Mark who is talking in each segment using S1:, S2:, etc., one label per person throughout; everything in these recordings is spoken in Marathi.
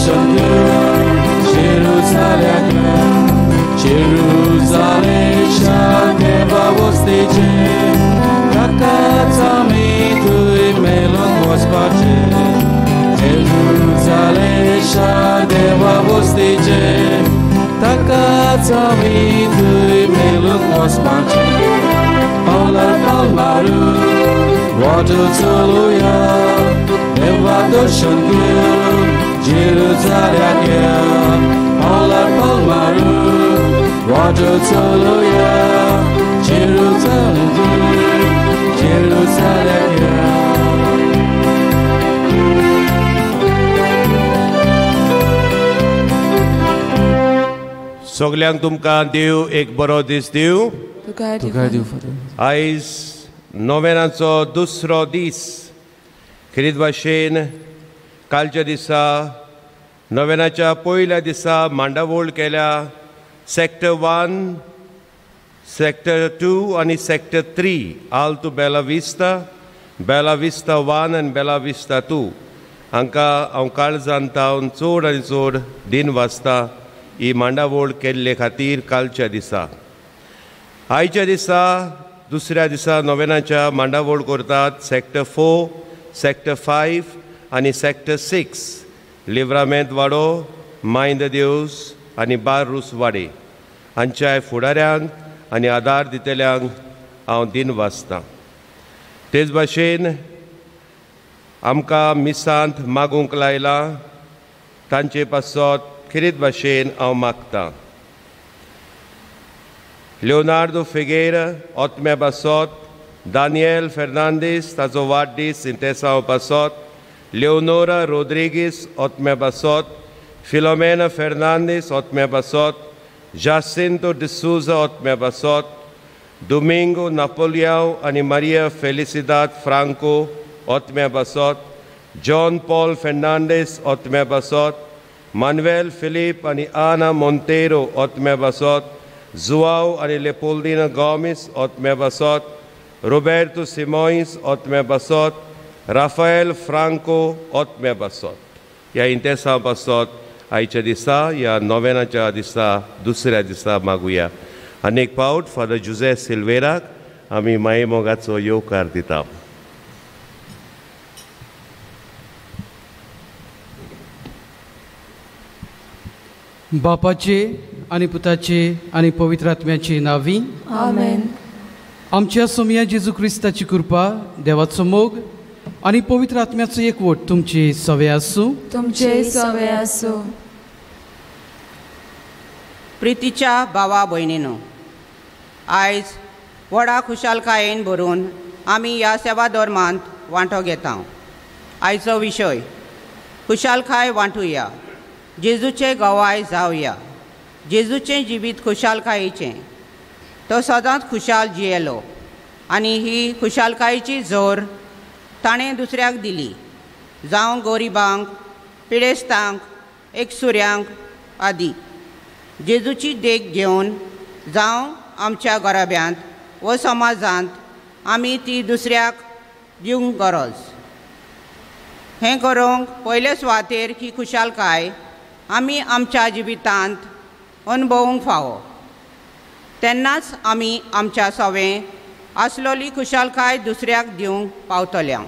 S1: दर्शन घेऊन जेरुसालेमच्या देवा वस्तीचे ताकाच आमी थंय मेलोन वचपाचे जेरुसालेमच्या देवा वस्तीचे ताकाच आमी थंय मेलोन वचपाचे पावलार पावल मारून वाटो चलुया देवा दर्शन घेऊन जेरुसालेमच्या पावलार पावल मारून वाटो चलुया जेरुसालेमच्या
S2: सगल्यांक तुमकां देव एक बरो दीस दिव आयज नोवेनाचो दुसरो दीस खरीद भाशेन कालच्या दिसा नोवेनाच्या पयल्या दिसा मांडावळ केल्या सेक्टर 1 सेक्टर 2 आनी सेक्टर 3 ऑल टू बेला विस्ता 1 आनी बेला विस्ता 2 हांकां हांव काळजान तावन चड आनी चड दिन वाजता ही मांडावळ केल्ले खातीर कालच्या दिसा आयच्या दिसा दुसऱ्या दिसा नोवेनाच्या मांडावळ करतात सेक्टर 4 सेक्टर 5 आनी सेक्टर 6 लिव्रामेंत वाडो मायंद देवस आनी बार रूस वाडे हांच्या फुडाऱ्यांक आनी आदार दितल्यांक हांव दिन वाचतां तेच भाशेन आमकां मिसांत मागूंक लायलां तांचे पासत खरीद भाशेन हांव मागतां लिओनार्दो फिगेरा ओतम्या पासत दानियल फेर्नांदीस ताचो वाडदीस इंटेसांव पासत लिओनोरा रोड्रिगीस ओतम्या पासत फिलोमेना फेर्नांदीस ओतम्या पासत जासिंतो डिसूजा ओतम्या पासत डोमिंगो नापोलियाव आनी मारिया फेलिसिदाद फ्रांको ओतम्या पासत जॉन पॉल फेर्नांडीस ओतम्या पासत मानुएल फिलिप आनी आना मोंतेरो ओतम्या पासत जुआव आनी लेपोल्दिना गोमिस ओतम्या पासत रोबर्टो सिमोइस ओतम्या पासत राफाएल फ्रांको ओतम्या पासत ह्या इंटेसां पासत आयच्या दिसा ह्या नोवेनाच्या दिसा दुसऱ्या दिसा मागुया आनीक पावट फादर जुझे सिल्वेराक आमी माये मोगाचो येवकार दिता
S3: बापाचे आनी पुताचे आनी पवित्र आत्म्याचे नांवी
S4: आमेन.
S3: आमच्या सोमया जेजू क्रिस्ताची कृपा देवाचो मोग आनी पवित्र आत्म्याचो एकवट तुमची सवे आसूं
S4: तुमचे सवे आसूं.
S5: प्रितीच्या भावा भयणीनो आयज व्हडा खुशालकायेन भरून आमी ह्या सेवा धर्मांत वांटो घेता. आयचो विशय खुशालकाय वांटुया जेजूचे गवाय जावया. जेजूचें जिवीत खुशालकायेचें तो सदांच खुशाल जियेलो आनी ही खुशालकायेची जोर ताणें दुसऱ्याक दिली जावं गोरिबांक पिडेस्तांक एकसुऱ्यांक आदी. जेजूची देख घेवन जावं आमच्या घराब्यांत व समाजांत आमी ती दुसऱ्याक दिवंक गरज. हें करूंक पयले सुवातेर ही खुशालकाय आमी आमच्या जिवितांत अनुभवूंक फावो तेन्नाच आमी आमच्या सवें आसलोली खुशालकाय दुसऱ्याक दिवंक पावतल्या.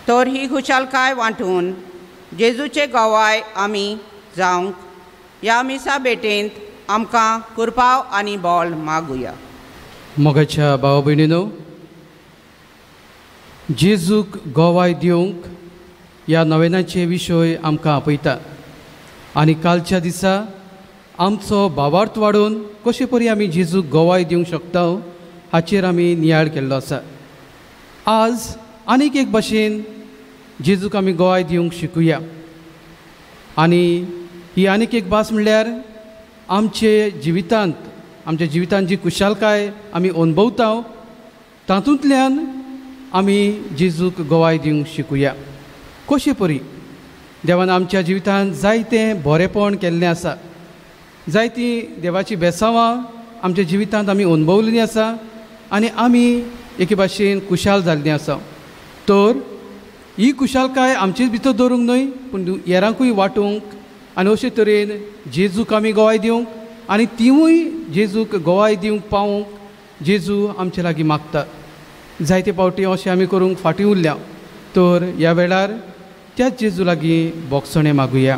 S5: तर ही खुशालकाय वांटून जेजूचे गवाय आमी जावंक ह्या मिसा भेटेंत आमकां कृपाव आनी बळ मागुया.
S3: मोगाच्या भावा भयणीनो जेजूक गवाय दिवंक ह्या नोवेनाचे विशय आमकां आपयता आनी कालच्या दिसा आमचो भावार्थ वाडोवन कशे परी आमी जेजूक गवाय दिवंक शकता हाचेर आमी नियाळ केल्लो आसा. आज आनीक एक भाशेन जेजूक आमी गवाय दिवंक शिकुया आनी ही आनीक एक भास म्हणल्यार आमच्या जिवितांत जी खुशालकाय आमी अनुभवता तातूंतल्यान आमी जेजूक गवाय दिवंक शिकुया. कशे परी देवान आमच्या जिवितांत जायतें बरेपण केल्लें आसा. जायतीं देवाची बेसांवां आमच्या जिवितांत आमी अनुभवलेलीं आसा आनी आमी एके भाशेन खुशाल जाल्लीं आसा. तर ही कुशालकाय आमचेच भितर दवरूंक न्हय पूण हेरांकूय वांटूंक आनी अशे तरेन जेजूक आमी गोवाय दिवंक आनी तिवूय जेजूक गोवाय दिवंक पावूंक जेजू आमचे लागीं मागता. जायते फावटी अशें आमी करूंक फाटीं उरल्या, तर ह्या वेळार त्याच जेजू लागीं बोगसणे मागुया.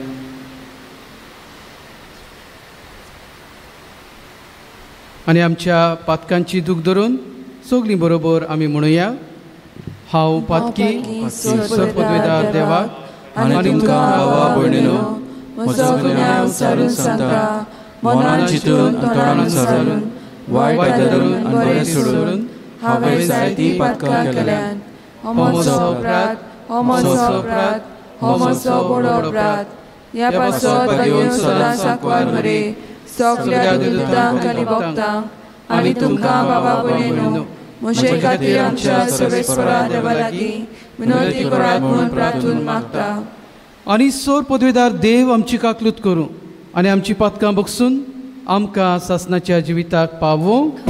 S3: आनी आमच्या पातकांची दूख धरून सगलीं बरोबर आमी म्हणुया. हांव पातकी सरपदवेदार देवाक
S1: आनी तुमकां भावा भयणीनो म्हजो गुन्यांव सारून सांगता, मनान चिंतून तोंडान सारून वायट धरून आनी बरें सोडून हांवें जायतीं पातकां केल्यात. हो म्हजो अपराध, हो म्हजो अपराध, हो म्हजो व्हड अपराध. ह्या पासत घेवन सदां सांकवार मरे सगल्या दुतांक आनी भक्तांक आनी तुमकां भावा भयणीनो म्हजे खातीर आमच्या सर्वेस्परा देवा लागीं विनंती करात म्हूण प्रार्थून मागता.
S3: आनी सोर पदवेदार देव आमची काकलूत करूं आनी आमची पातकां बगसून आमकां सासणाच्या जिविताक पावोवंक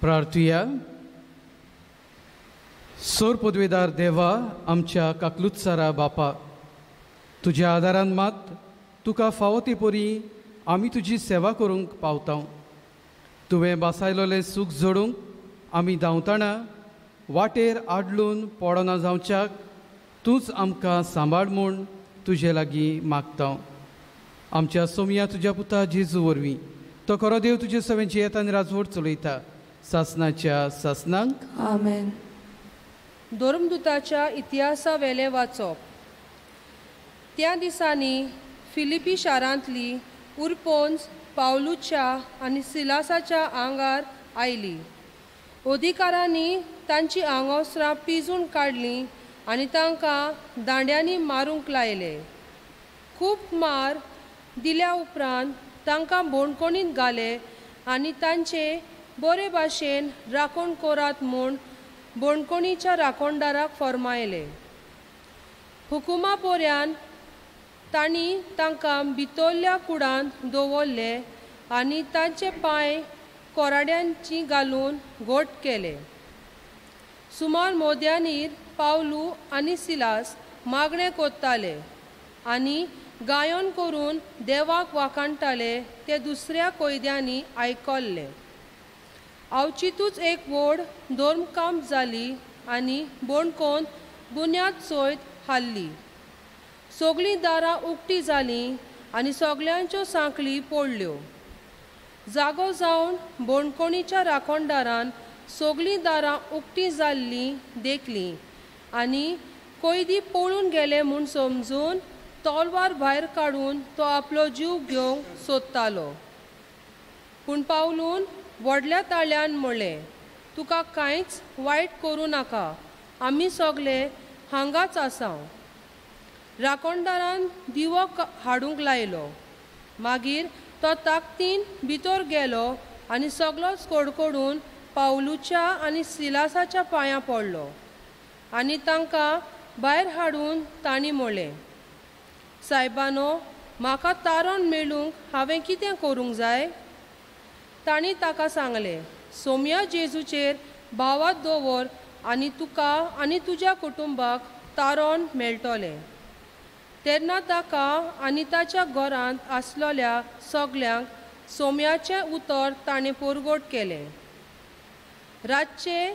S3: प्रार्थुया. सोर पदवेदार देवा आमच्या काकलुत्सारा बापा, तुज्या आदारान मात तुका फावो ते परी आमी तुजी सेवा करूंक पावता. तुवें बासायलोलें सूख जोडूंक आमी धांवतना वाटेर आडलून पडना जावच्याक तूंच आमकां सांबाळ म्हूण तुजे लागीं मागता. आमच्या सोमया तुज्या पुता जेजू वरवीं तो खरो देव तुजे सवें जियेत आनी राजवट चलयता सासणाच्या सासणांक.
S6: आमेन. धर्मदुताच्या इतिहासा वेले वाचप. त्या दिसांनी फिलिपी शारांतली उरपोन्स पावलूच्या आनी सिलासाच्या आंगार आयली. अधिकाऱ्यांनी तांची आंगवस्त्रां पिजून काडलीं आनी तांकां दांड्यांनी मारूंक लायले. खूब मार दिल्या उपरांत तांकां बोणकोणींत घाले आनी तांचे बरे भाशेन राखण करात म्हूण बोणकोणीच्या राखणदाराक फर्मायले. हुकुमा पोऱ्यान तांणी तांकां भितरल्या कुडांत दवरले आनी तांचे पांय कोराड्यांची घालून घोट केले. सुमार मोद्यांनीर पावलू आनी सिलास मागणें कोत्ताले आनी गायोन करून देवाक वाखाणटाले ते दुसऱ्या कैद्यांनी आयकल्ले. आवचितूच एक व्हड धर्मकाम जाली आनी बोणकोन बुन्याद सयत हाल्ली. सगळीं दारां उक्तीं जालीं आनी सगळ्यांच्यो सांखळी पडल्यो. जागो जावन बोणकोणीच्या राखणदारान सगळीं दारां उक्तीं जाल्लीं देखलीं आनी कैदी पळून गेले म्हूण समजून तलवार भायर काडून तो आपलो जीव घेवंक सोदतालो. पूण पावलून व्हडल्या ताळ्यान म्हणलें, तुका कांयच वायट करूं नाका, आमी सगळे हांगाच आसा. राखणदारान दिवो हाडूंक लायलो. मागीर तो ताकतीन भितर गेलो आनी सगळोच कडकडून पावलूच्या आनी सिलासाच्या पांयां पडलो आनी तांकां भायर हाडून तांणी म्हणलें, सायबानो, म्हाका तारण मेळूंक हांवें कितें करूंक जाय? तांणी ताका सांगलें, सोमया जेजूचेर भावात दवर आनी तुका आनी तुज्या कुटुंबाक तारण मेळटलें. तेन्ना ताका आनी ताच्या घरांत आसलेल्या सगल्यांक सोमयाचें उतर ताणें परगट केलें. रातचे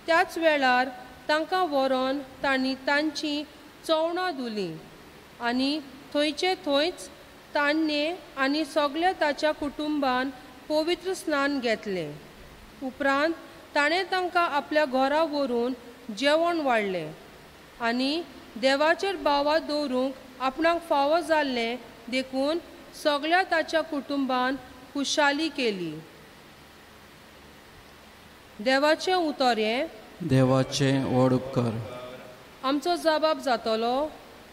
S6: त्याच वेळार तांकां व्हरोन तांणी तांचीं चवणां धुलीं आनी थंयचे थंयच तान्णे आनी सगळ्या ताच्या कुटुंबान पवित्र स्नान घेतलें. उपरांत ताणें तांकां आपल्या घरा व्हरून जेवण वाडलें आनी देवाचेर बावा दवरूंक आपणाक फावो जाल्लें देखून सगळ्या ताच्या कुटुंबान खुशाली केली. देवाचें उतर हें
S1: देवाचे व्हड उपकार.
S6: आमचो जबाब जातलो,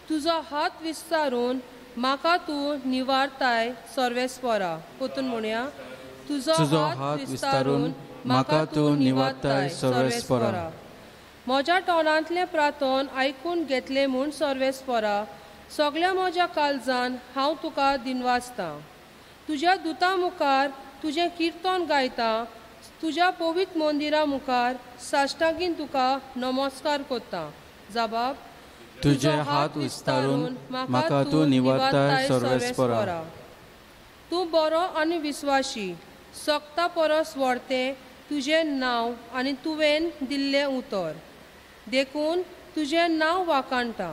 S6: तुजो हात विस्तारून म्हाका तूं निवारताय सर्वेस्परा. पोतून म्हणया, तुजो हात विस्तारून म्हाका तूं निवारताय सर्वेस्परा. म्हज्या तोंडांतलें प्रार्थन आयकून घेतलें म्हूण सर्वेस्परा, सगळ्या म्हज्या काळजान हांव तुका दिनवासतां. तुज्या दुतां मुखार तुजें किर्तन गायता, तुज्या पवित्र मंदिरा मुखार साश्टांगीन तुका नमस्कार करता. जबाब,
S1: तुजे हात विस्तारून म्हाका तूं निवारताय सर्वेस्परा.
S6: तूं बरो आनी विस्वाशी, सक्ता परस व्हडतें तुजें नांव आनी तुवें दिल्लें उतर. देखून तुजें नांव वाखाणटा.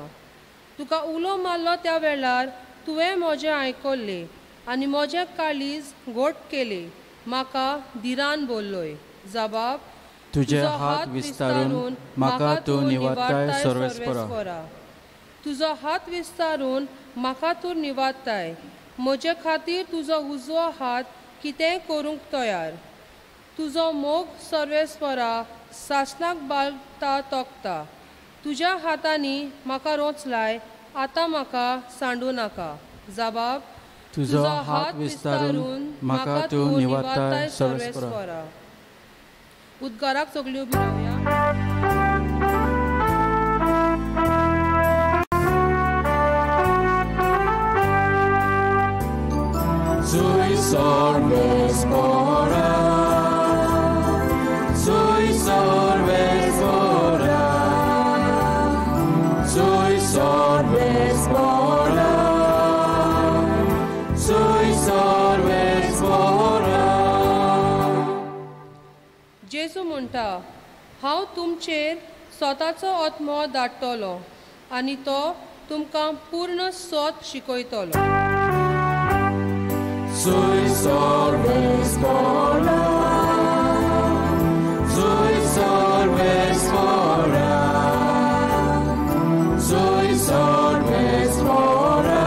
S6: तुका उलो मारलो त्या वेळार तुवें म्हजें आयकल्लें आनी म्हजें काळीज घोट केलें. म्हाका धिरान बोल्लोय. जबाब,
S1: तुजे हात विस्तारून म्हाका तूं निवारताय सर्वेस्परा.
S6: तुजो हात विस्तारून म्हाका तूं निवारताय. म्हजे खातीर तुजो उजवो हात कितेंय करूंक तयार. तुजो मोग सर्वेस्परा सासणाक बाळगता तोखता. तुज्या हातांनी म्हाका रोचलाय, आतां म्हाका सांडू नाका. जबाब,
S1: तुजो हात विस्तारून म्हाका तूं निवारताय सर्वेस्परा.
S6: उद्गाराक सगळीं उबी रावया.
S1: Sui सर्वेस्परा, sui सर्वेस्परा, sui सर्वेस्परा, sui सर्वेस्परा.
S6: जेजू म्हणटा, हांव तुमचेर स्वताचो आत्मो धाडटलो आनी तो तुमकां पूर्ण सोत शिकयतलो.
S1: Sui सर्वेस्परा, sui सर्वेस्परा, sui सर्वेस्परा,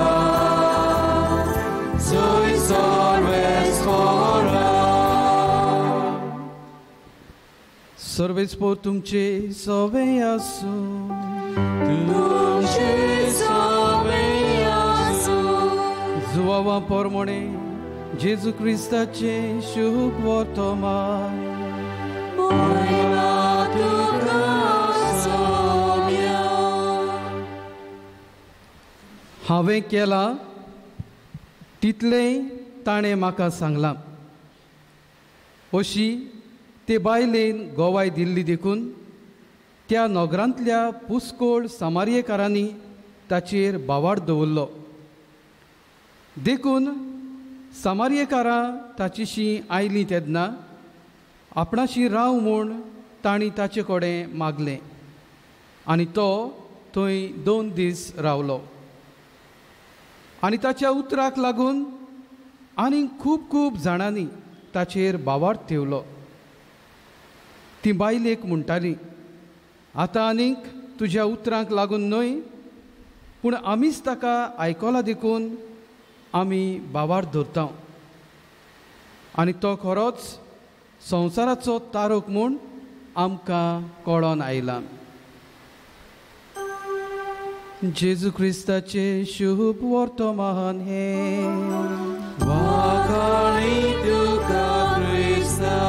S1: sui सर्वेस्परा.
S3: सर्वेस्पोर तुमचे सवे आसूं,
S1: तुमचे सवे आसूं.
S3: जुवावा पोरमोणे जेजू क्रिस्ताचे शुभ वर्तमान.
S1: महिमा तुका सोम्या.
S3: हांवें केलां तितलें ताणें म्हाका सांगलां. अशी ते बायलेन गोवाय दिल्ली देखून त्या नोगरांतल्या पुस्कोळ सामारियेकारांनी ताचेर बावाड दवरलो. देखून सामारियेकारां ताचीशीं आयलीं तेन्ना आपणाशी राव म्हूण तांणी ताचे कडेन मागलें आनी तो थंय 2 दीस रावलो. आनी ताच्या उतराक लागून आनीक खूब जाणांनी ताचेर बावाड ठेवलो. ती बायल एक म्हणटाली, आतां आनीक तुज्या उतरांक लागून न्हय, पूण आमीच ताका आयकलां देखून आमी बावाड धरता. आनी तो खरोच संवसाराचो तारक म्हूण आमकां कळोन आयला. जेजू क्रिस्ताचे शुभ वर्तमान हे.
S1: वाखाणी तुका क्रिस्ता.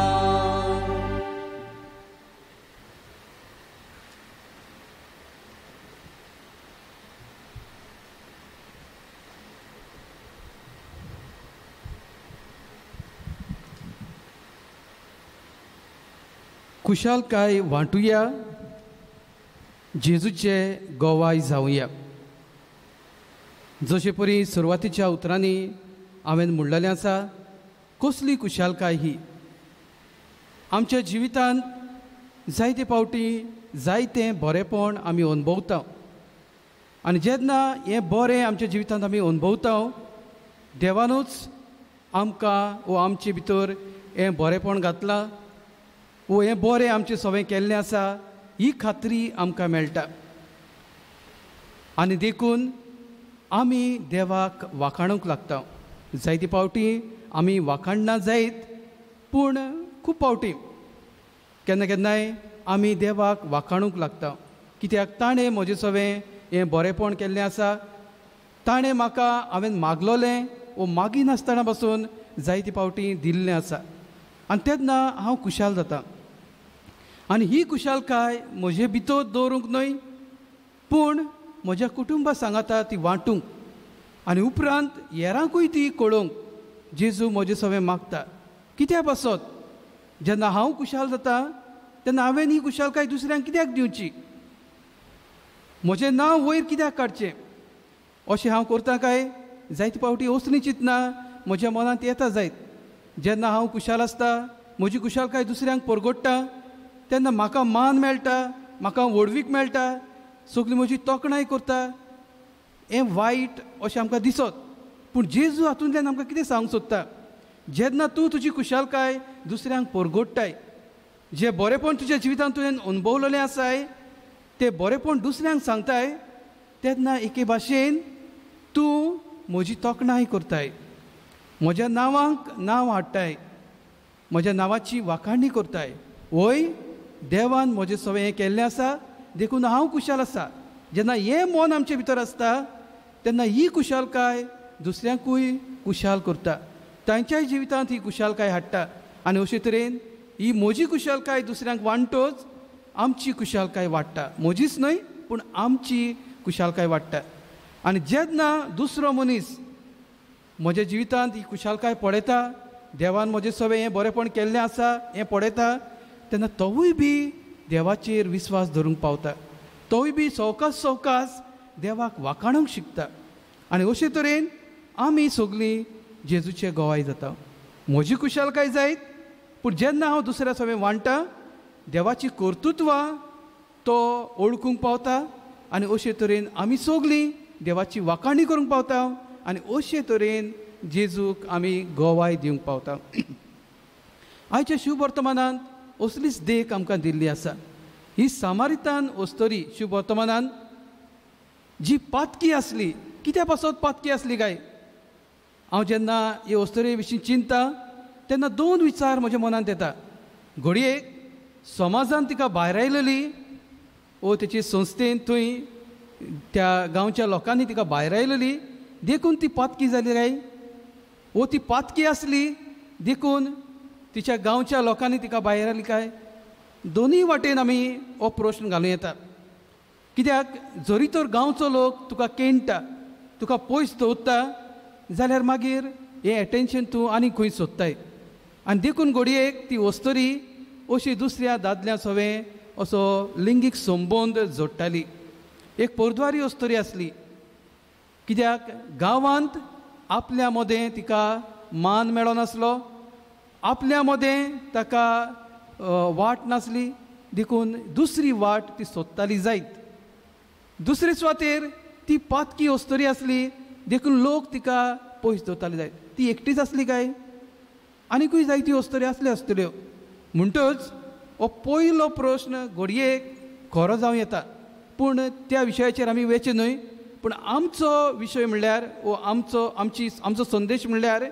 S3: खुशालकाय वांटुया, जेजूचे गोवाय जावया. जशे परी सुरवातीच्या उतरांनी हांवें म्हणलेलें आसा, कसली खुशालकाय ही. आमच्या जिवितांत जायते फावटी जायतें बरेंपण आमी अनुभवता. आनी जेन्ना हें बरें आमच्या जिवितांत आमी अनुभवता, देवानूच आमकां वो आमचे भितर हें बरेंपण घातलां वो हें बरें आमचें सगळें केल्लें आसा ही खात्री आमकां मेळटा. आनी देखून आमी देवाक वाखाणूंक लागता. जायते फावटी आमी वाखाणना जायत, पूण खूब फावटी केन्ना केन्नाय आमी देवाक वाखाणूंक लागता. कित्याक ताणें म्हजें सगळें हें बरेंपण केल्लें आसा. ताणें म्हाका हांवें मागलोलें वो मागिनासतना पासून जायते फावटी दिल्लें आसा. आनी तेन्ना हांव खुशाल जाता. आनी ही खुशालकाय म्हजे भितर दवरूंक न्हय, पूण म्हज्या कुटुंबा सांगाता ती वांटूंक आनी उपरांत हेरांकूय ती कळोवंक जेजू म्हजें सगळें मागता. कित्याक पासत जेन्ना हांव खुशाल जाता तेन्ना हांवें ही खुशालकाय दुसऱ्यांक कित्याक दिवची, म्हजें नांव वयर कित्याक काडचें अशें हांव करतां काय. जायते फावटी वचून चिंतना म्हज्या मनांत येता जायत. जेन्ना हांव खुशाल आसता, म्हजी खुशालकाय दुसऱ्यांक परगडटा, तेन्ना म्हाका मान मेळटा, म्हाका व्हडवीक मेळटा, सगळी म्हजी तोखणाय करता. हें वायट अशें आमकां दिसत, पूण जेजू हातूंतल्यान आमकां कितें सांगूंक सोदता, जेन्ना तूं तुजी खुशालकाय दुसऱ्यांक परगडटाय, जें बरेंपण तुज्या जिवितांत तुवें अनुभवलेलें आसाय तें बरेंपण दुसऱ्यांक सांगताय, तेन्ना एके भाशेन तूं म्हजी तोखणाय करताय, म्हज्या नांवांक नांव हाडटाय, म्हज्या नांवाची वाखाणणी करताय. वय देवान म्हजें सगळें हें केल्लें आसा, देखून हांव खुशाल आसा. जेन्ना हें मन आमचे भितर आसता तेन्ना ही खुशालकाय दुसऱ्यांकूय खुशाल करता, तांच्याय जिवितांत ही खुशालकाय हाडटा. आनी अशे तरेन ही म्हजी खुशालकाय दुसऱ्यांक वांटोच आमची खुशालकाय वाडटा. म्हजीच न्हय, पूण आमची खुशालकाय वाडटा. आनी जेन्ना दुसरो मनीस म्हज्या जिवितांत ही खुशालकाय पळयता, देवान म्हजें सगळें हें बरेंपण केल्लें आसा हें पळयता, तेन्ना तोवूय बी देवाचेर विस्वास धरूंक पावता. तोवूय बी सवकास सवकास देवाक वाखाणूंक शिकता. आनी अशे तरेन आमी सगळीं जेजूचे गोवाय जाता. म्हजी खुशालकाय जायत, पूण जेन्ना हांव दुसऱ्या सगळें वांटा, देवाची कर्तुत्वां तो ओळखूंक पावता. आनी अशे तरेन आमी सगळीं देवाची वाखाणणी करूंक पावता. आनी अशे तरेन जेजूक आमी गोवाय दिवंक पावता. आयच्या शुभ वर्तमानांत असलीच देख आमकां दिल्ली आसा. ही सामारितान वस्तरी शुभ वर्तमानांत जी पातकी आसली, कित्या पासत पातकी आसली काय, हांव जेन्ना हे वस्तरे विशीं चिंतता तेन्ना दोन विचार म्हज्या मनांत येता. घडयेक समाजान तिका भायर आयलेली, वो तेचे संस्थेन थंय त्या गांवच्या लोकांनी तिका भायर आयलेली देखून ती पातकी जाली काय, वो ती पातकी आसली देखून तिच्या गांवच्या लोकांनी तिका भायर आयली काय. दोनूय वाटेन आमी हो प्रश्न घालूं येता. कित्याक जरी तर गांवचो लोक तुका केणटा, तुका पयस दवरता, जाल्यार मागीर हें एटेन्शन तूं आनी खंय सोदताय. आनी देखून घडयेक ती वस्तरी अशी दुसऱ्या दादल्या सवें असो लिंगीक संबंद जोडटाली. एक परद्वारी वस्तरी आसली, कित्याक गांवांत आपल्या मदें तिका मान मेळो नासलो, आपल्या मदें ताका वाट नासली, देखून दुसरी वाट ती सोदताली जायत. दुसरे सुवातेर ती पातकी वस्तरी आसली, देखून लोक तिका पयस दवरताले जायत. ती एकटीच आसली काय, आनीकूय जायती वस्तरी आसल्यो आसतल्यो. म्हणटच हो पयलो प्रश्न घडयेक खरो जावं येता, पूण त्या विशयाचेर आमी वेचे न्हय. पूण आमचो विशय म्हणल्यार वो आमचो संदेश म्हणल्यार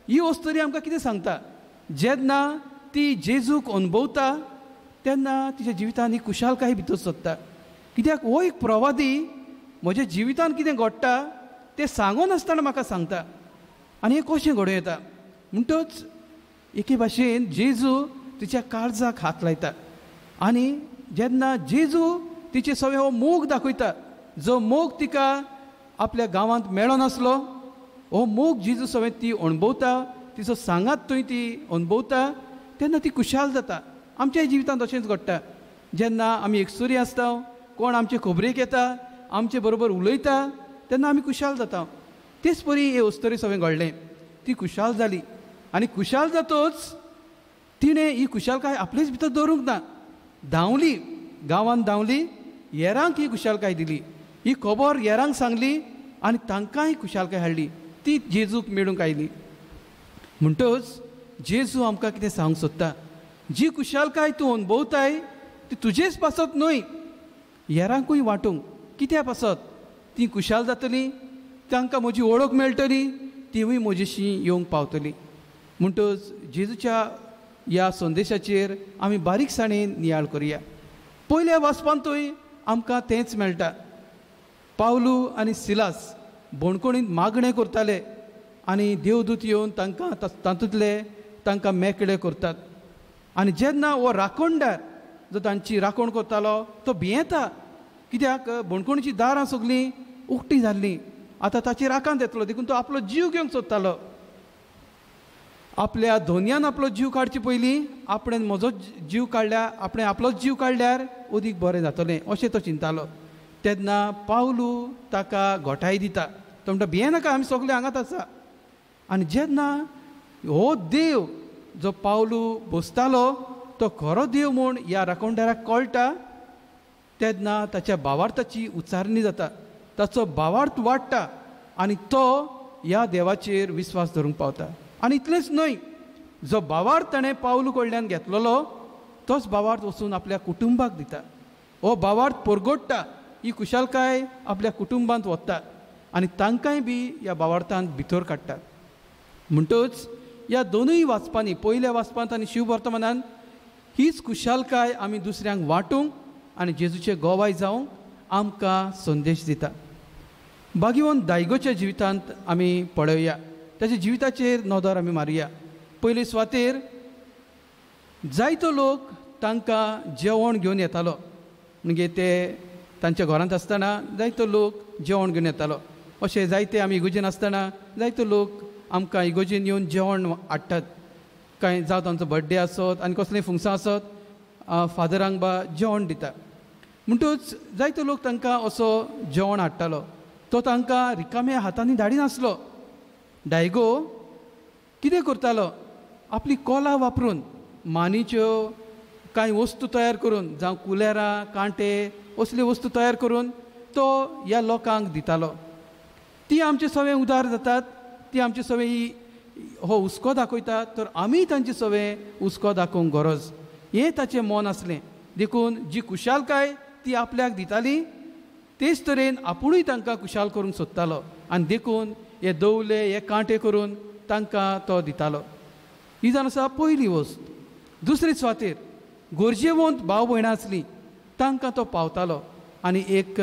S3: ही वस्तरी आमकां कितें सांगता. जेन्ना ती जेजूक अनुभवता तेन्ना तिच्या जिवितांत ही खुशालकाय भितर सोदता. कित्याक हो एक प्रवादी म्हज्या जिवितांत कितें घडटा तें सांगून आसतना म्हाका सांगता. आनी हें कशें घडोवन येता म्हणटच एके भाशेन जेजू तिच्या काळजाक हात लायता. आनी जेन्ना जेजू तिचे सगळे हो मोग दाखयता, जो मोग तिका आपल्या गांवांत मेळो नासलो, हो मोग जेजू सगळें ती अणभवता, तिचो सांगात थंय ती अणभवता, तेन्ना ती खुशाल जाता. आमच्या जिवितांत अशेंच घडटा. जेन्ना आमी एकसुरी आसता, कोण आमचे खबरेक येता, आमचे बरोबर उलयता, तेन्ना आमी खुशाल जाता. तेच परी हे वस्तरी सगळें घडलें. ती खुशाल जाली आनी खुशाल जातच तिणें ही खुशालकाय आपलेच भितर दवरूंक ना. धांवली, गांवांत धांवली, हेरांक ही खुशालकाय दिली. ही खबर हेरांक सांगली आनी तांकांय खुशालकाय हाडली. ती जेजूक मेळूंक आयली. म्हणटच जेजू आमकां कितें सांगूंक सोदता, जी कुशालकाय तूं अनुभवताय ती तुजेच पासत न्हय, हेरांकूय वांटूंक कित्या पासत ती कुशाल जातली, तांकां म्हजी वळख मेळटली, तिवूय म्हजेशी येवंक पावतली. म्हणटच जेजूच्या ह्या संदेशाचेर आमी बारीकसाणेन नियाळ करुया. पयल्या वाचपांतूय आमकां तेंच मेळटा. पावलू आनी सिलास बोणकोणींत मागणें करताले आनी देवदूत येवन तांकां तातूंतले तांकां मेकळे करतात. आनी जेन्ना हो राखणदार जो तांची राखण करतालो तो भियेता, कित्याक बोणकोणीची दारां सगळीं उक्तीं जाल्लीं, आतां ताचेर आकांत येतलो, देखून तो आपलो जीव घेवंक सोदतालो. आपल्या धोनयान आपलो जीव काडचे पयलीं आपणें म्हजो जीव काडल्या, आपणें आपलोच जीव काडल्यार अदीक बरें जातलें अशें तो चिंतालो. तेन्ना पावलू ताका घोटाय दिता. तो म्हणटा भियेनाका, आमी सगळे हांगाच आसा. आनी जेन्ना हो देव जो पावलू बसतालो तो खरो देव म्हूण ह्या राखणदाराक कळटा, तेन्ना ताच्या भावार्थाची उचारणी जाता, ताचो भावार्थ वाडटा आनी तो ह्या देवाचेर विस्वास धरूंक पावता. आनी इतलेंच न्हय, जो भावार्थ ताणें पावलू कडल्यान घेतलेलो तोच भावार्थ वचून आपल्या कुटुंबाक दिता. हो भावार्थ परगोडटा, ही कुशालकाय आपल्या कुटुंबांत वता आनी तांकांय बी ह्या भावार्थांत भितर काडटा. म्हणटच ह्या दोनूय वाचपांनी, पयल्या वाचपांत आनी शिव वर्तमानांत, हीच कुशालकाय आमी दुसऱ्यांक वांटूंक आनी जेजूचे गोवाय जावंक आमकां संदेश दिता. भाग्यवंत दायगोच्या जिवितांत आमी पळोवया, ताच्या जिविताचेर नदर आमी मारया. पयले सुवातेर जायतो लोक तांकां जेवण घेवन येतालो. म्हणजे ते तांच्या घरांत आसतना जायतो लोक जेवण घेवन येतालो. अशें जायते आमी इगोजेन आसतना जायतो लोक आमकां इगोजेन येवन जेवण हाडटात. कांय जावं तांचो बर्थडे आसत आनी कसलेंय फंक्शन आसत, फादरांक बा जेवण दिता. म्हणटच जायतो लोक तांकां असो जेवण हाडटालो. तो तांकां रिकाम्या हातांनी धाडिनासलो. डायगो कितें करतालो, आपली कोला वापरून मानीच्यो कांय वस्तू तयार करून, जावं कुलेरां, कांटे असल्यो वस्तू तयार करून तो ह्या लोकांक दितालो. ती आमचे सवे उदार जातात, ती आमचे सवे हो हुस्को दाखयतात, तर आमी तांचे सवे हुस्को दाखोवंक गरज. हें ताचें मन आसलें. देखून जी कुशालकाय ती आपल्याक दिताली, तेच तरेन आपुणूय तांकां कुशाल करूंक सोदतालो. आनी देखून हे दवले, हे कांटे करून तांकां तो दितालो. ही जावन आसा पयली वस्त. दुसरे सुवातेर गोरजेवंत भाव भयणां आसलीं, तांकां तो पावतालो. आनी एक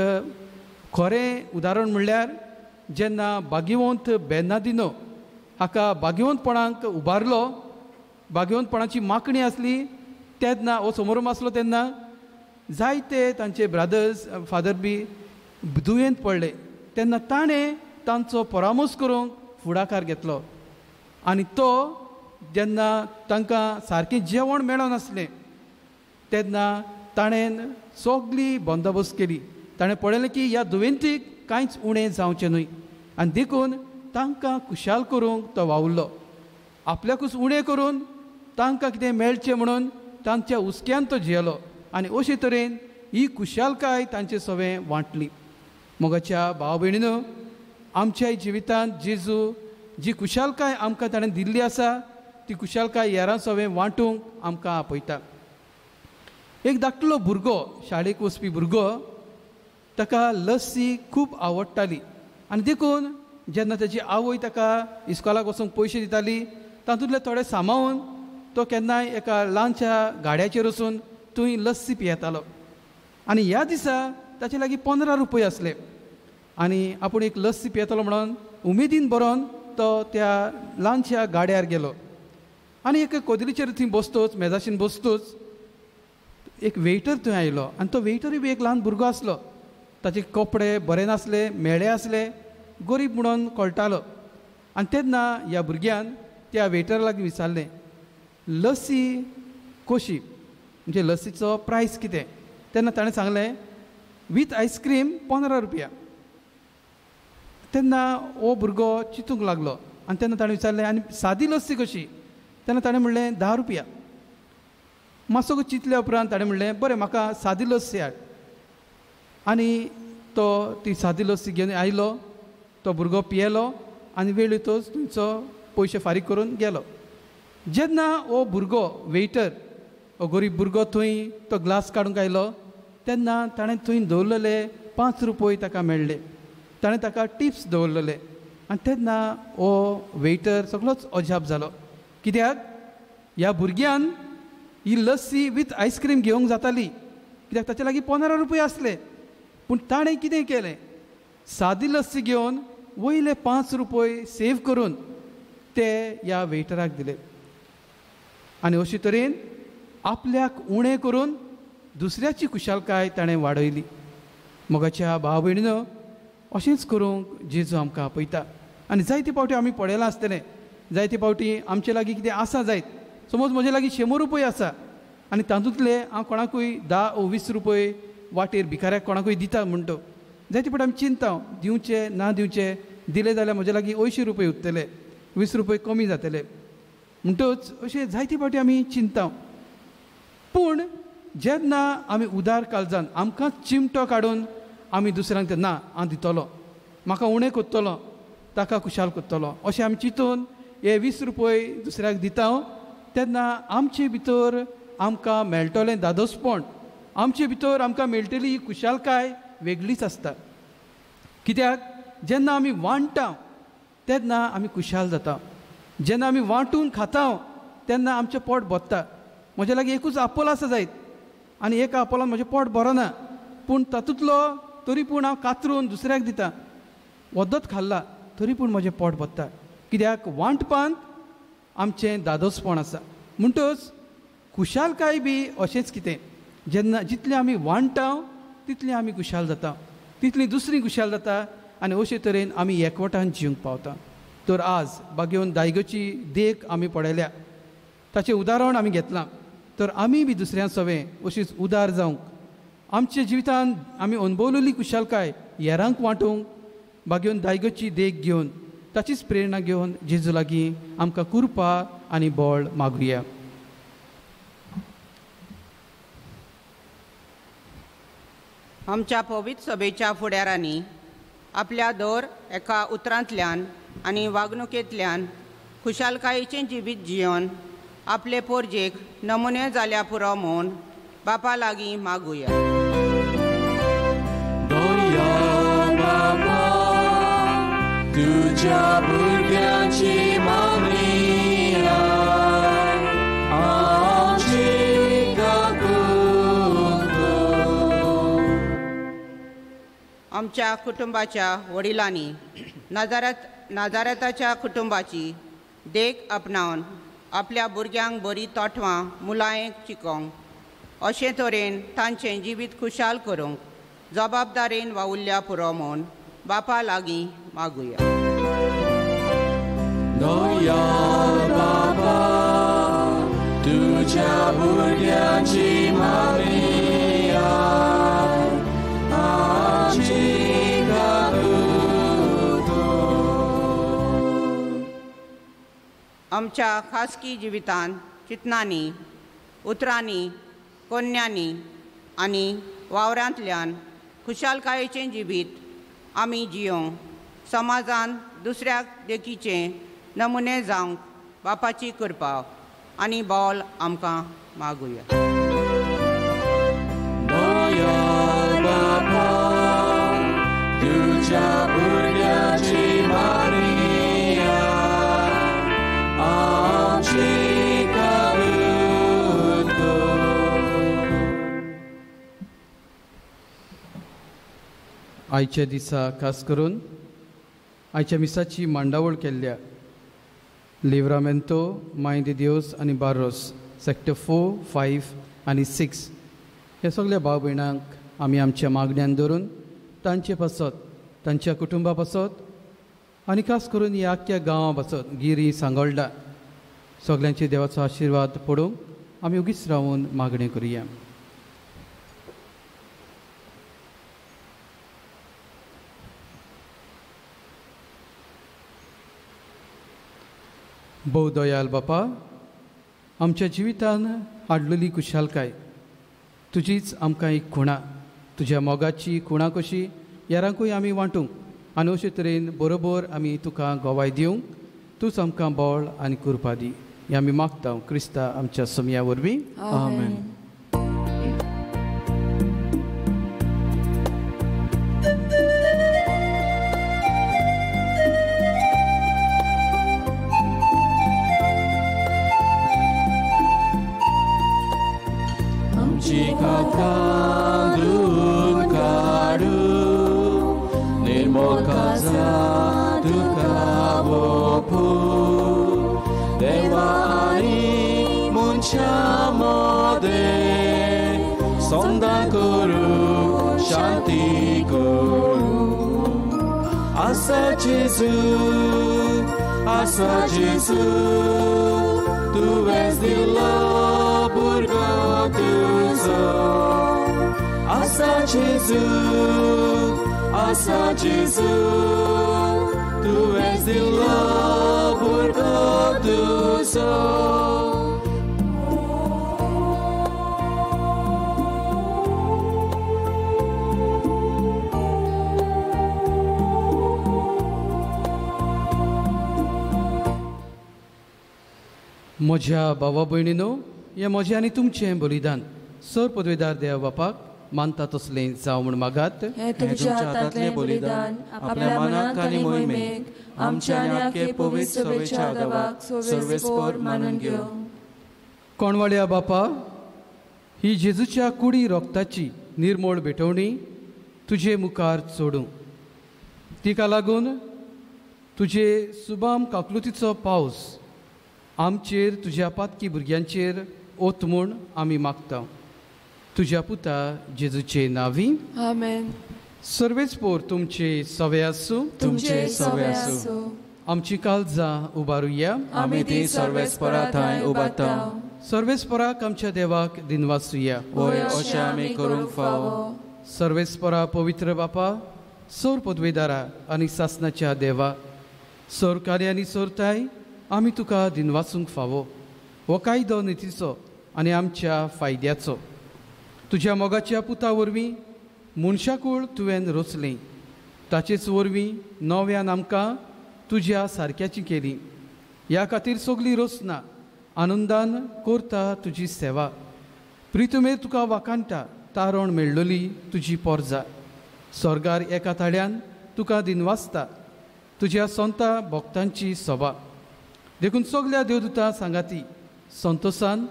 S3: खरें उदाहरण म्हणल्यार जेन्ना भाग्यवंत बेर्नार्दिनो हाका भाग्यवंतपणांक उबारलो, भाग्यवंतपणाची मागणी आसली, तेन्ना हो समोरून आसलो तेन्ना जायते तांचे ब्रादर्स, फादर बी दुयेंत पडले. तेन्ना ताणें तांचो परामर्श करूंक फुडाकार घेतलो. आनी तो जेन्ना तांकां सारकें जेवण मेळनासलें तेन्ना ताणें सगळी बंदोबस्त केली. ताणें पळयलें की ह्या दुयेंतीक कांयच उणें जावचें न्हय, आनी देखून तांकां कुशाल करूंक तो वावुरलो. आपल्याकूच उणें करून तांकां कितें मेळचें म्हणून तांच्या हुस्क्यान तो जियेलो. आनी अशे तरेन ही कुशालकाय तांचे सवें वांटली. मोगाच्या भाव भयणीनो, आमच्या जिवितांत जेजू जी कुशालकाय आमकां ताणें दिल्ली आसा, ती कुशालकाय हेरां सवें वांटूंक आमकां आपयता. एक धाकटो भुरगो, शाळेक वचपी भुरगो, ताका लस्सी खूब आवडटाली. आनी देखून जेन्ना ताची आवय ताका इस्कॉलाक वचूंक पयशे दिताली, तातूंतले थोडे सांबाळून तो केन्नाय एका ल्हानशा गाड्याचेर वचून थंय लस्सी पियेतालो. आनी ह्या दिसा ताचे लागीं 15 रुपये आसले. आनी आपूण एक लस्सी पियेतालो म्हणून उमेदीन बरोवन तो त्या ल्हानशा गाड्यार गेलो. आनी एक कोदलीचेर थंय बसतोच, मेजाचेर बसतोच एक वेटर थंय आयलो. आनी तो वेटरूय बी एक ल्हान भुरगो आसलो. ताचे कपडे बरे नासले, मेळे आसले, गरीब म्हणून कळटालो. आनी तेन्ना ह्या भुरग्यान त्या वेटरा लागीं विचारलें, लस्सी कशी, म्हणजे लस्सीचो प्रायस कितें. तेन्ना ताणें सांगलें, वीथ आयस्क्रीम 15 रुपया. तेन्ना हो भुरगो चिंतूंक लागलो. आनी तेन्ना ताणें विचारलें, आनी सादी लस्सी कशी. तेन्ना ताणें म्हणलें 10 रुपया. मातसो चिंतले उपरांत ताणें म्हणलें, बरें म्हाका सादी लस्सी हाड. आनी तो ती सादी लस्सी घेवन आयलो. तो भुरगो पियेलो आनी वेळीतच थंयचो पयशे फारीक करून गेलो. जेन्ना हो भुरगो वेटर गरीब भुरगो थंय तो ग्लास काडूंक आयलो तेन्ना ताणें थंय दवरलेले 5 रुपये ताका मेळ्ळे. ताणें ताका टिप्स दवरलेले आनी तेन्ना हो वेटर सगळोच अजाप जालो. कित्याक ह्या भुरग्यान ही लस्सी विथ आयस्क्रीम घेवंक जाताली कित्याक ताचे लागीं 15 रुपये आसले. पूण ताणें कितें केलें, सादी लस्सी घेवन वयले 5 रुपये सेव करून ते ह्या वेटराक दिले. आनी अशे तरेन आपल्याक उणें करून दुसऱ्याची कुशालकाय ताणें वाडयली. मोगाच्या भाव भयणीनो, अशेंच करूंक जेजू आमकां आपयता. आनी जायते फावटी आमी पळयलां आसतलें, जायते फावटी आमचे लागीं कितें आसा जायत. समज म्हजे लागीं 100 रुपये आसा आनी तातूंतले हांव कोणाकूय 10 वा 20 रुपये वाटेर भिकाऱ्याक कोणाकूय दिता म्हणटो. जायते फावटी आमी चिंता दिवचे ना दिवचे, दिले जाल्यार म्हजे लागीं 80 रुपये उरतले, 20 रुपये कमी जातले म्हणटच अशें जायते फावटी आमी चिंता. पूण जेन्ना आमी उदार काळजान आमकां चिमटो काडून आमी दुसऱ्यांक ना हांव दितलो, म्हाका उणें कोत्तलो, ताका खुशाल कोत्तलो अशें आमी चिंतून हे 20 रुपये दुसऱ्याक दिता, तेन्ना आमचे भितर आमकां मेळटलें दादोसपण, आमचे भितर आमकां मेळटली ही खुशालकाय वेगळीच आसता. कित्याक जेन्ना आमी वांटता तेन्ना आमी खुशाल जाता. जेन्ना आमी वांटून खाता तेन्ना आमचें पोट भरता. म्हजे लागीं एकूच आपोल आसा जायत आनी एका आपोलान म्हजें पोट भरना, पूण तातूंतलो तरी पूण हांव कातरून दुसऱ्याक दिता. वदत खाल्ला तरी पूण म्हजें पोट भरता. कित्याक वांटपांत आमचें दादोसपण आसा. म्हणटच खुशालकाय बी अशेंच कितें, जेन्ना जितलें आमी वांटता तितलें आमी खुशाल जाता, तितलीं दुसरीं खुशाल जाता आनी अशे तरेन आमी एकवटान जिवंक पावता. तर आज बागेवन दायगची देख आमी पळयल्या, ताचें उदाहरण आमी घेतलां. तर आमी बी दुसऱ्यां सवें अशीच उदार जावंक, आमच्या जिवितान आमी अनुभवलेली खुशालकाय हेरांक वांटूंक बागेवन दायगची देख घेवन ताचीच प्रेरणा घेवन जेजू लागीं आमकां कृपा आनी बळ मागुया.
S5: आमच्या पवित्र सभेच्या फुडाऱ्यांनी आपल्या दर एका उतरांतल्यान आनी वागणुकेंतल्यान खुशालकायेचें जिवीत जियोन आपले पोरजेक नमुने जाल्या पुरो म्हूण बापा लागीं मागुया.
S1: बापा, तुज्या भुरग्यांची मागणी आमची
S5: आमच्या कुटुंबाच्या वडिलांनी नाजारेताच्या कुटुंबाची देख आपणावन आपल्या भुरग्यांक बरी तोटवां मुलायक शिकोवंक अशे तरेन तांचें जिवीत खुशाल करूंक जबाबदारेन वावुरल्या पुरो म्हूण बापा लागीं मागुया.
S1: बापा, तुज्या भुरग्यांची मागणी आमची
S5: आमच्या खासगी जिवितांत चिंतनांनी, उतरांनी, कोन्यांनी आनी वावरांतल्यान खुशालकायेचें जिवीत आमी जियोंक समाजान दुसऱ्याक देखीचे नमुने जावंक बापाची कृपा आनी बोल आमकां मागुया.
S1: बापा, तुज्या भुरग्यांची मागणी आमची
S3: आयच्या दिसा खास करून आयच्या मिसाची मांडावळ केल्ल्या लिव्रामेंतो, माय दे दिवस आनी बारोस सेक्टर 4, 5 आनी 6 हे सगळ्या भाव भयणांक आमी आमच्या मागण्यान धरून तांचे पासत, तांच्या कुटुंबा पासत आनी खास करून ह्या आख्ख्या गांवा पासत गिरी सांगोळडा सगळ्यांचे देवाचो आशिर्वाद पडोवंक आमी उगीच रावून मागणें करुया. भोव दयाल बापा, आमच्या जिवितान हाडलेली खुशालकाय तुजीच आमकां एक खुणा, तुज्या मोगाची खुणा कशी यारांकूय आमी वांटूंक आनी अशे तरेन बरोबर आमी तुका गोवाय दिवंक तूंच आमकां बळ आनी कृपा दी. हें आमी मागता क्रिस्ता आमच्या समया वरवीं.
S1: आमेन. कांदून काढू निर्मळ काजा तुका भोपू देवा आनी मनशा मध्ये संधान करू शांती करू. आसा जेजू तुवेंच दिलो भुरगो तुजो. आसा जेजू तुवेंच दिलो भुरगो तुजो.
S3: म्हज्या भावा भयणीनो, हें म्हजें आनी तुमचें बलिदान सर पदवेदार देवा बापाक मानता तसलें जावं म्हूण मागात.
S4: हे तुमच्या हातांतलें बलिदान आपल्या मनाक आनी मोहिमेक आमच्या आनी आख्खे पवित्र सभेच्या गावाक सर्वेस्पर मानून घेव.
S3: कोणवाड्या बापा, ही जेजूच्या कुडी रोगताची निर्मळ भेटवणी तुजे मुखार सोडूं. तिका लागून तुजे सुबाम काकलुतीचो पावस आमचेर तुज्या पातकी भुरग्यांचेर ओत म्हूण आमी मागता. तुज्या पुता जेजूचे नांवी.
S4: आमेन.
S3: सर्वेस्पोर तुमचे सवे आसूं.
S4: तुमचे सवे आसूं.
S3: आमची काळजां उबारुया.
S1: आमी ती सर्वेस्परा थंय उबारता.
S3: सर्वेस्पराक आमच्या देवाक दिनवासुया.
S1: वय अशें आमी करूंक फावो.
S3: सर्वेस्परा पवित्र बापा, सौर पदवेदारा आनी सासनाच्या देवा, सौर कार्य आनी सोरताय आमी तुका दिनवासूंक फावो. हो कायदो नितीचो आनी आमच्या फायद्याचो. तुज्या मोगाच्या पुता वरवीं मनशाकूळ तुवें रचलें. ताचेच वरवीं नव्यान आमकां तुज्या सारक्याची केली. ह्या खातीर सगळीं रचना आनंदान करता तुजी सेवा. प्रितुमेर तुका वाकांटा तारण मेळ्ळोली तुजी पोरजा. स्वर्गार एका थाळ्यान तुका दिनवासता तुज्या सोंता भक्तांची सभा. देखून सगल्या देवदूतां सांगाती संतोशान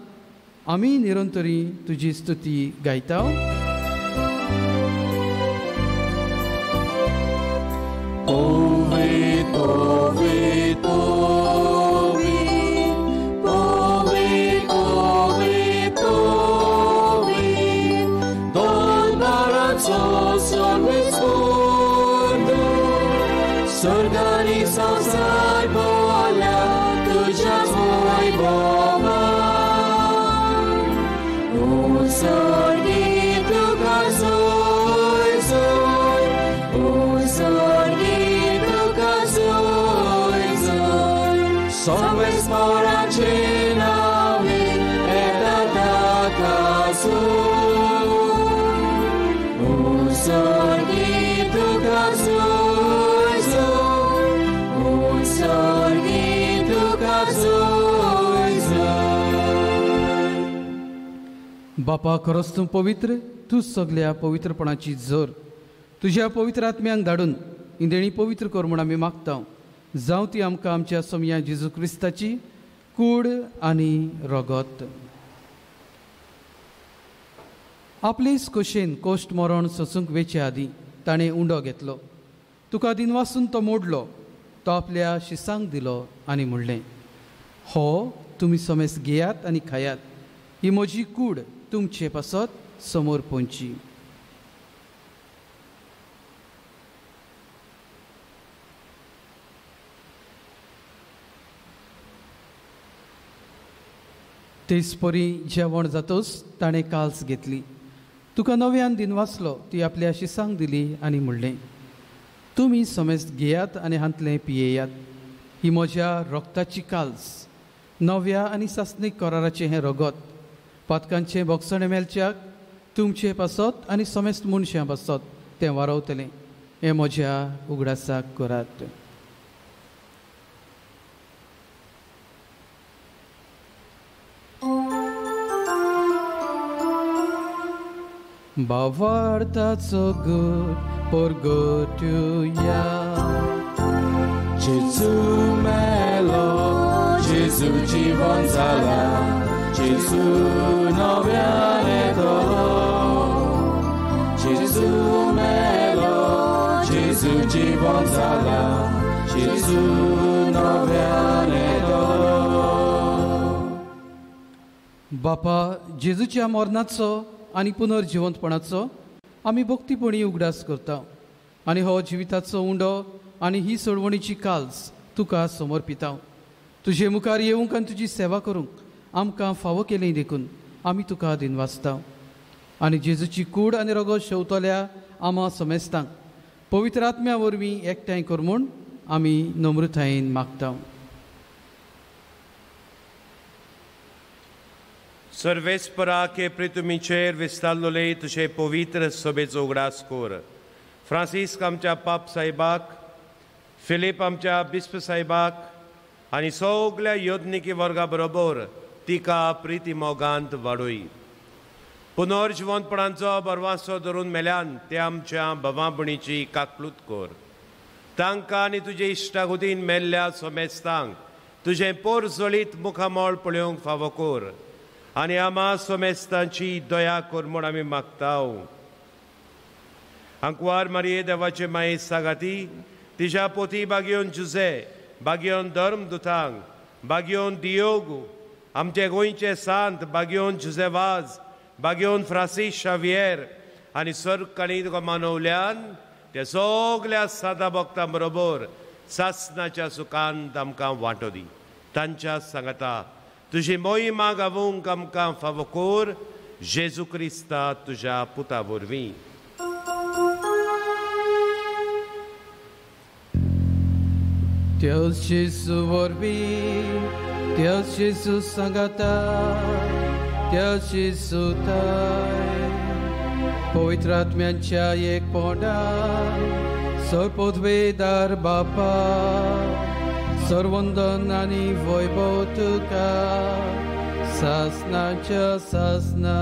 S3: आमी निरंतरी तुजी स्तुती गायता.
S1: Povit, povit, povit, povit, povit, povit, Don baraco सर्वेस्पोर स्वर्गानी संसार बोला तुझ्या वैभवा. O स्वर्गी तुका जोय जोय, O स्वर्गी तुका जोय जोय. सर्वेस्पोराचे नावे येता ताकासून. O स्वर्गी तुका जोय जोय, O स्वर्गी तुका जोय जोय.
S3: बापा, खरोच तूं पवित्र. तूं सगल्या पवित्रपणाची जोर तुज्या पवित्र आत्म्यांक धाडून इंदेणी पवित्र कर म्हूण आमी मागता. जावं ती आमकां आमच्या समया जेजू क्रिस्ताची कूड आनी रगत. आपलेच खोशेन कोश्ट मरण सोंसूंक वेचे आदीं ताणें उंडो घेतलो. तुका दिनवासून तो मोडलो. तो आपल्या शिसांक दिलो आनी म्हणलें, हो तुमी समेस घेयात आनी खायात. ही म्हजी कूड तुमचे पासत समोर पोंची. तेच परी जेवण जातोच ताणें काल्स घेतली. तुका नव्यान दिनवासलो ती आपल्या शिसांक दिली आनी म्हणलें, तुमी समेस घेयात आनी हांतलें पियेयात. ही म्हज्या रोगताची काल्स, नव्या आनी सासणीक कराराचें हें रगत. पातकांचें भोगसणें मेलच्याक तुमचे पासत आनी समेस्त मनशां पासत तें वारवतलें. हें म्हज्या उगडासाक करात. Bawartaco good porgotuja.
S1: Jezu melo, Jezu dziwon zala, Jezu nowiane dolo. Jezu melo, Jezu dziwon zala, Jezu nowiane dolo.
S3: बापा जेजूच्या मरणाचो आनी पुनर्जिवंतपणाचो आमी भक्तीपणी उगडास करता आनी हो जिविताचो उंडो आनी ही सोडवणीची काल्स तुका समर्पिता. तुजे मुखार येवंक आनी तुजी सेवा करूंक आमकां फावो केलें देखून आमी तुका दिनवासता. आनी जेजूची कूड आनी रगत शेवतल्या आमा समेस्तांक पवित्र आत्म्या वरवीं एकठांय कर म्हूण आमी नम्रतायेन मागता.
S2: सर्वेस्परा के प्रितुमीचेर विस्तारलोले तुझे पवित्र सभेचो उगडास कोर. फ्रांसीस आमच्या पाप साहेबाक, फिलीप आमच्या बिस्प साहेबाक आनी सगल्या योधनिकी वर्गा बरोबर तिका प्रिती मोगांत वाडोय. पुनर्जिवंतपणाचो बरवासो धरून मेल्यान ते आमच्या भावा भयणीची काकलूत कोर. तांकां आनी तुजे इश्टागुतीन मेल्ल्या सोमेस्तांक तुजें पोर जळीत मुखामोळ पळोवंक फावो कोर आनी आमा सोमेस्तांची दया कोर म्हूण आमी मागताव. आंकवार मारये देवाचे माये सागाती तिच्या पोती बागयोन जुजे, बागयोन धर्मदुतांक, बागयोन दियोगू, आमचे गोंयचे सांत बागयोन जुजेवाज, बागयोन फ्रांसीस शावियर आनी सर्कांनी तुका मानवल्यान ते सगल्या सादा भक्तां बरोबर सासणाच्या सुखांत आमकां वांटो दी. तांच्या सांगाता तुजी मोहिमा गावूंक आमकां फावो कोर. जेजू क्रिस्ता तुज्या पुता वरवीं.
S3: Deus Jesus वरवीं, Deus Jesus सांगाता, Deus Jesus ताय, पवित्र आत्म्याच्या एक पोंडान सर्वोद्वेदार बापा सर्वंदन आनी वैभव तुका सासनाच्या सासना.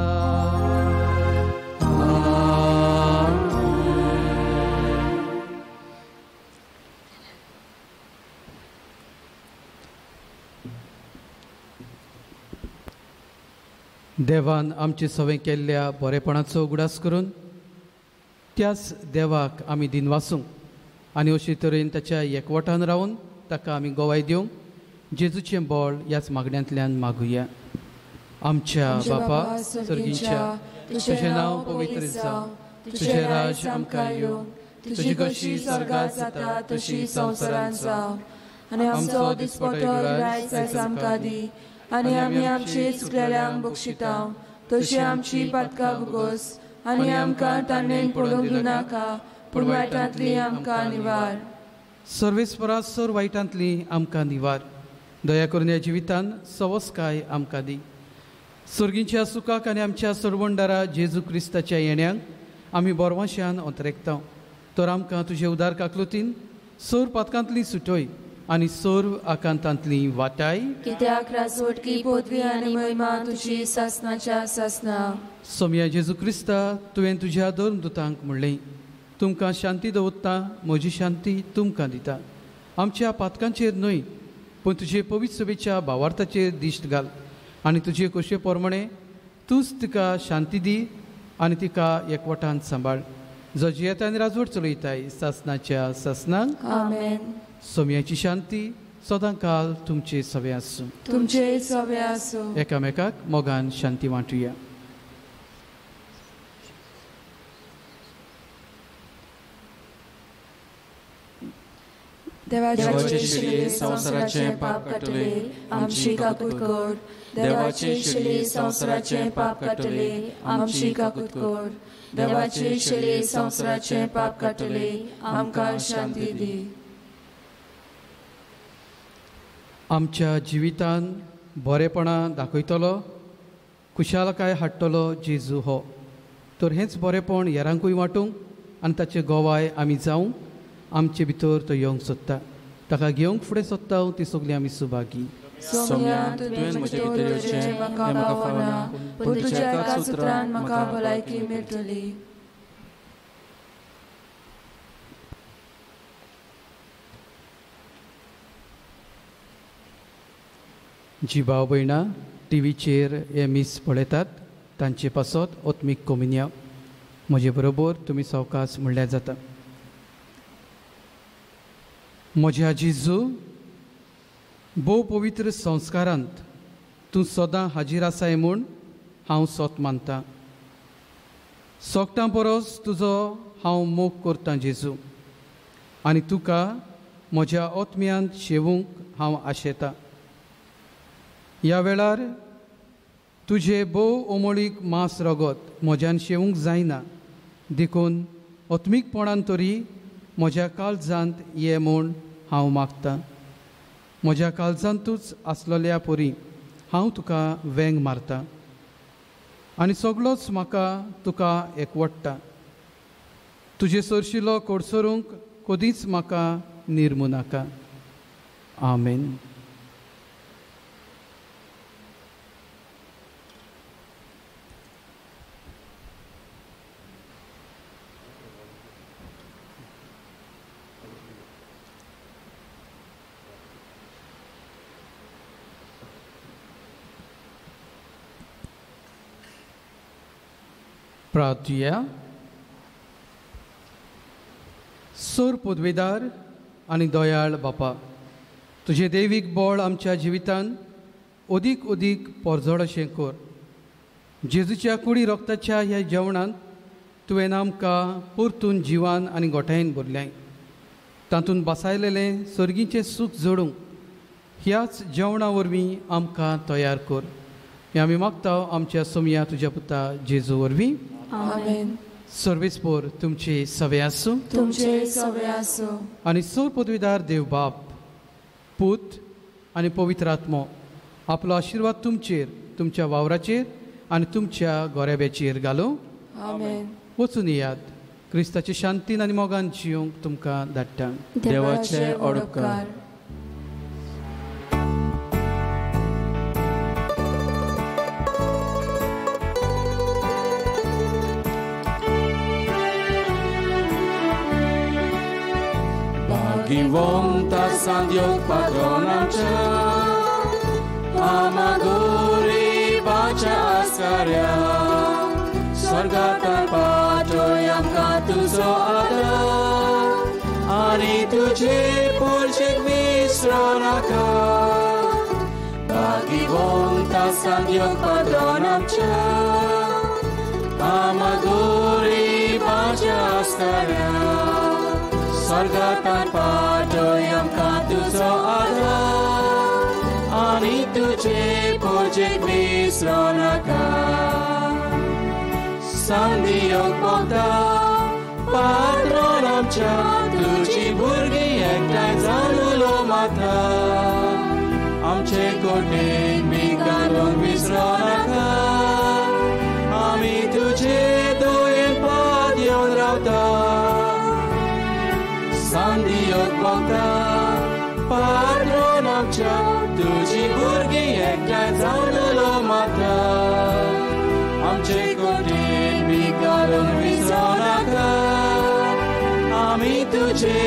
S3: देवान आमचे सवे केल्ल्या बरेपणाचो उगडास करून त्याच देवाक आमी दिनवासूंक आनी अशे तरेन ताच्या एकवटान रावन ताका आमी गोवाय दिवंक जेजूचें बळ ह्याच मागण्यांतल्यान मागुया. आमच्या बापा सर्गीच्या तुजें नांव पवित्र जावं, तुजें राज आमकां येवं, तुजी कशी स्वर्गांत जाता तशी संवसारांत जावं. आनी आमचो दिसपटो आयज आमकां दी आनी आमी आमचे चुकलेल्यांक बक्षितांव तशी आमची पातकां भुगोस आनी आमकां ताणेन पडूंक दिनाका पूण वायटांतली आमकां निवार. सर्वेस्परा सर वायटांतली आमकां निवार. दया करून ह्या जिवितान सवस्काय आमकां दी. सर्गीच्या सुखाक आनी आमच्या सर्वंडारा जेजू क्रिस्ताच्या येण्याक आमी बोरवाश्यान अंतरेकता. तर आमकां तुजे उदार काकलुतीन सर पातकांतली सुटोय आनी सर्व आकांतांतली वाटाय.
S4: कित्याक राजवटकी पदवी आनी महिमा तुजी सासनाच्या सासना.
S3: सोम्या जेजू क्रिस्ता तुवें तुज्या दोन दुतांक म्हणलें, तुमकां शांती दवरता, म्हजी शांती तुमकां दिता. आमच्या पातकांचेर न्हय पूण तुजे पवित्र सभेच्या भावार्थाचेर दिश्ट घाल आनी तुजे कशे प्रमाणे तूंच तिका शांती दी आनी तिका एकवटान सांबाळ. जो जियेता आनी राजवट चलयताय सासनाच्या सासनांक.
S4: आमेन.
S3: सोम्याची शांती सदां काल तुमचे सवे आसूं.
S4: तुमचे सवे आसूं.
S3: एकामेकाक मोगान शांती वांटुया.
S4: देवाचे शिले संवसाराचे पाप काटले आमची काकूट कोर. देवाचे शिले संवसाराचे पाप काटले आमची काकूट कोर. देवाचे शिले संवसाराचे पाप काटले आमकां शांती दी.
S3: आमच्या जिवितान बरेपणा दाखयतलो, खुशालकाय हाडटलो जेजू हो. तर हेंच बरेपण हेरांकूय वांटूंक आनी ताचे गोवाय आमी जावंक आमचे भितर तो येवंक सोदता. ताका घेवंक फुडें सोदता ती सगळीं आमी सुभागी.
S1: सोम्या तुवें म्हजे भितर येवचें हें म्हाका फावना पूण तुज्या एका सुत्रान म्हाका भलायकी मेळटली.
S3: जी भाव भयणां टीव्हीचेर हे मीस पळयतात तांचे पासत ओत्मीक कोमुनिया म्हजे बरोबर तुमी सवकास म्हणल्यार जाता. म्हज्या जेजू भोव पवित्र संस्कारांत तूं सदां हाजीर आसाय म्हूण हांव सोत मानतां. सोगटां परस तुजो हांव मोग करतां जेजू आनी तुका म्हज्या ओत्म्यांत शेवूंक हांव आशेतां. ह्या वेळार तुजे भोव ओमळीक मांस रगत म्हज्यान शेवूंक जायना देखून ओत्मीकपणान तरी म्हज्या काळजांत ये म्हूण हांव मागतां. म्हज्या काळजांतूच आसलेल्या परी हांव तुका वेंग मारतां आनी सगळोच म्हाका तुका एकवडटा. तुजे सरशिलो कोडसरूंक कदींच म्हाका निर्मू नाका. आमेन. प्रार्थया. सोर पदवेदार आनी दयाळ बापा, तुजें दैवीक बळ आमच्या जिवितान अदीक अदीक पोरजोड अशें कर. जेजूच्या कुडी रोगताच्या ह्या जेवणांत तुवें आमकां परतून जिवान आनी गोठायेन भरलें. तातूंत बसायलेलें सर्गीचें सूख जोडूंक ह्याच जेवणा वरवीं आमकां तयार कर. हें आमी मागता आमच्या सोमया तुज्या पुता जेजू वरवीं.
S1: आमेन.
S3: सर्वेस्पोर तुमचे सवे आसूं.
S1: तुमचे सवे आसूं.
S3: आनी सोर पदवीदार देव बाप, पूत आनी पवित्र आत्मो आपलो आशिर्वाद तुमचेर, तुमच्या वावराचेर आनी तुमच्या गोरेब्याचेर घालूं.
S1: आमेन.
S3: वचून येयात. क्रिस्ताचे शांतीन आनी मोगान जिवंक तुमकां धाडटा.
S1: देवाचे ओडपकार.
S7: Givonta San Dios patronamcia, amaguri bacia ascaria, sorgatan patoyam katuzo ada, ani tuji pulcik visronaka. Givonta San Dios patronamcia, amaguri bacia ascaria, sorgatan patoyam katuzo ada, ani tuji pulcik visronaka. Sandiok bogda patronamcia, tuji burgi ektaय जानुलो माता. आमचे कोटेन बी घालून विसरोनाका. आमी तुजे दोयेन पाद येवन रावता. Sandiok bogda patronamcia, तुजी भुरगीं एकठांय जावन उलो माता. आमचे कोटेन बी घालून विसरोनाका. आमी तुजे